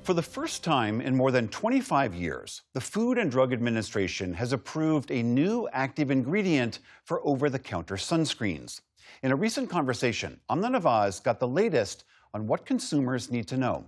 For the first time in more than 25 years, the Food and Drug Administration has approved a new active ingredient for over-the-counter sunscreens. In a recent conversation, Amna Nawaz got the latest on what consumers need to know.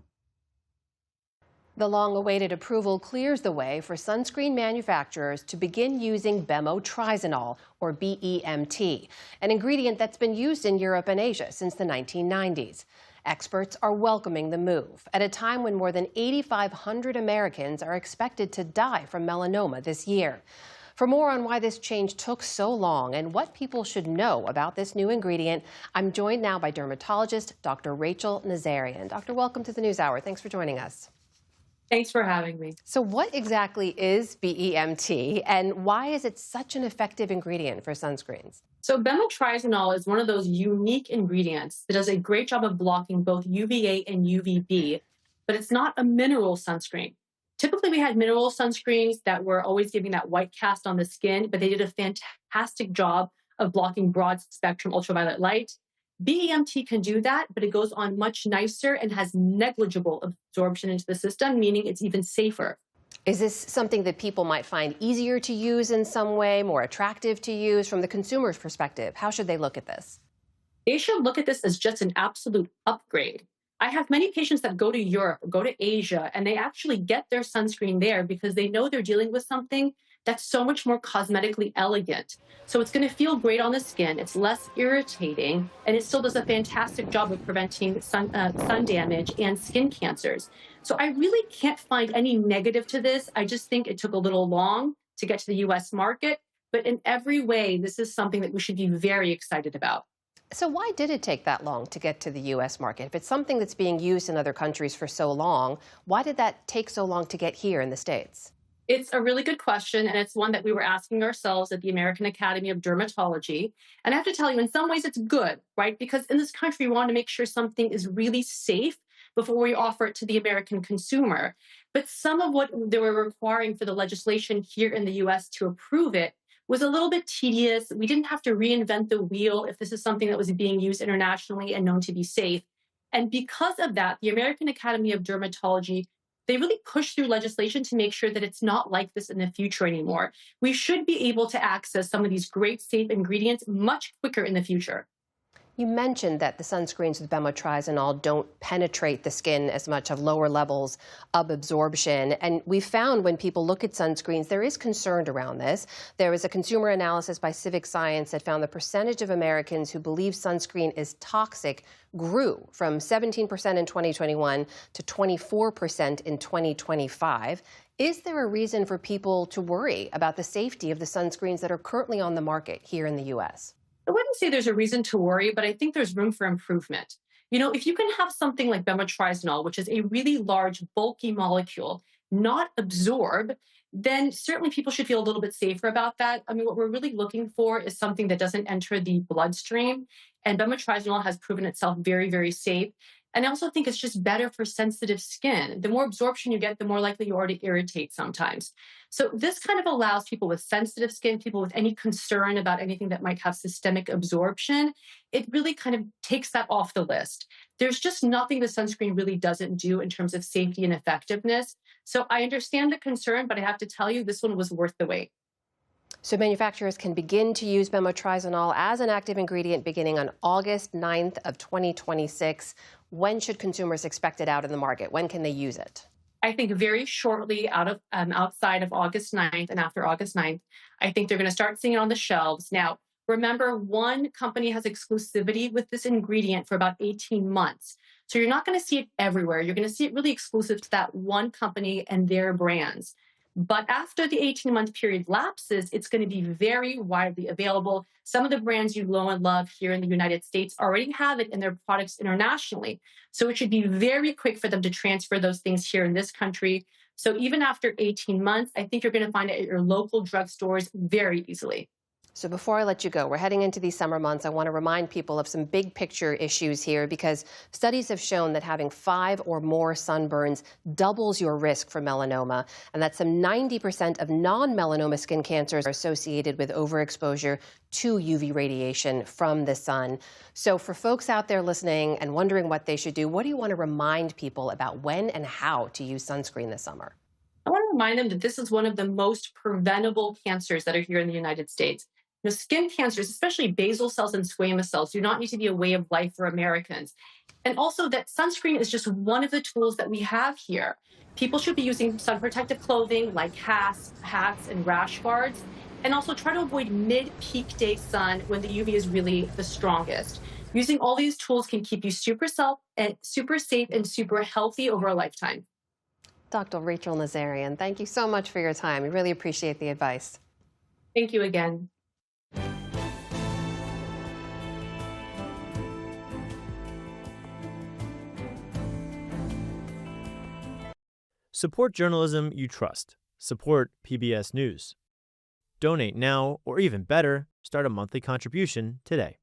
The long-awaited approval clears the way for sunscreen manufacturers to begin using bemotrizinol, or BEMT, an ingredient that's been used in Europe and Asia since the 1990s. Experts are welcoming the move at a time when more than 8,500 Americans are expected to die from melanoma this year. For more on why this change took so long and what people should know about this new ingredient, I'm joined now by dermatologist Dr. Rachel Nazarian. Doctor, welcome to the News Hour. Thanks for joining us. Thanks for having me. So what exactly is BEMT and why is it such an effective ingredient for sunscreens? So bemotrizinol is one of those unique ingredients that does a great job of blocking both UVA and UVB, but it's not a mineral sunscreen. Typically, we had mineral sunscreens that were always giving that white cast on the skin, but they did a fantastic job of blocking broad spectrum ultraviolet light. BEMT can do that, but it goes on much nicer and has negligible absorption into the system, meaning it's even safer. Is this something that people might find easier to use in some way, more attractive to use from the consumer's perspective? How should they look at this? They should look at this as just an absolute upgrade. I have many patients that go to Europe, or go to Asia, and they actually get their sunscreen there because they know they're dealing with something that's so much more cosmetically elegant. So it's going to feel great on the skin, it's less irritating, and it still does a fantastic job of preventing sun damage and skin cancers. So I really can't find any negative to this. I just think it took a little long to get to the US market, but in every way, this is something that we should be very excited about. So why did it take that long to get to the U.S. market? If it's something that's being used in other countries for so long, why did that take so long to get here in the States? It's a really good question, and it's one that we were asking ourselves at the American Academy of Dermatology. And I have to tell you, in some ways, it's good, right? Because in this country, we want to make sure something is really safe before we offer it to the American consumer. But some of what they were requiring for the legislation here in the U.S. to approve it was a little bit tedious. We didn't have to reinvent the wheel if this is something that was being used internationally and known to be safe. And because of that, the American Academy of Dermatology, they really pushed through legislation to make sure that it's not like this in the future anymore. We should be able to access some of these great safe ingredients much quicker in the future. You mentioned that the sunscreens with bemotrizinol don't penetrate the skin as much, have lower levels of absorption. And we found when people look at sunscreens, there is concern around this. There was a consumer analysis by Civic Science that found the percentage of Americans who believe sunscreen is toxic grew from 17% in 2021 to 24% in 2025. Is there a reason for people to worry about the safety of the sunscreens that are currently on the market here in the U.S.? I wouldn't say there's a reason to worry, but I think there's room for improvement. You know, if you can have something like bemotrizinol, which is a really large, bulky molecule, not absorb, then certainly people should feel a little bit safer about that. I mean, what we're really looking for is something that doesn't enter the bloodstream, and bemotrizinol has proven itself very, very safe. And I also think it's just better for sensitive skin. The more absorption you get, the more likely you are to irritate sometimes. So this kind of allows people with sensitive skin, people with any concern about anything that might have systemic absorption, it really kind of takes that off the list. There's just nothing the sunscreen really doesn't do in terms of safety and effectiveness. So I understand the concern, but I have to tell you, this one was worth the wait. So manufacturers can begin to use bemotrizinol as an active ingredient beginning on August 9th of 2026. When should consumers expect it out in the market? When can they use it? I think very shortly outside of August 9th and after August 9th, I think they're going to start seeing it on the shelves. Now, remember, one company has exclusivity with this ingredient for about 18 months. So you're not going to see it everywhere. You're going to see it really exclusive to that one company and their brands. But after the 18-month period lapses, it's going to be very widely available. Some of the brands you know and love here in the United States already have it in their products internationally. So it should be very quick for them to transfer those things here in this country. So even after 18 months, I think you're going to find it at your local drugstores very easily. So before I let you go, we're heading into these summer months. I want to remind people of some big picture issues here because studies have shown that having 5 or more sunburns doubles your risk for melanoma, and that some 90% of non-melanoma skin cancers are associated with overexposure to UV radiation from the sun. So for folks out there listening and wondering what they should do, what do you want to remind people about when and how to use sunscreen this summer? I want to remind them that this is one of the most preventable cancers that are here in the United States. Skin cancers, especially basal cells and squamous cells, do not need to be a way of life for Americans. And also that sunscreen is just one of the tools that we have here. People should be using sun protective clothing like hats, and rash guards, and also try to avoid mid-peak day sun when the UV is really the strongest. Using all these tools can keep you super safe and super healthy over a lifetime. Dr. Rachel Nazarian, thank you so much for your time. We really appreciate the advice. Thank you again. Support journalism you trust. Support PBS News. Donate now, or even better, start a monthly contribution today.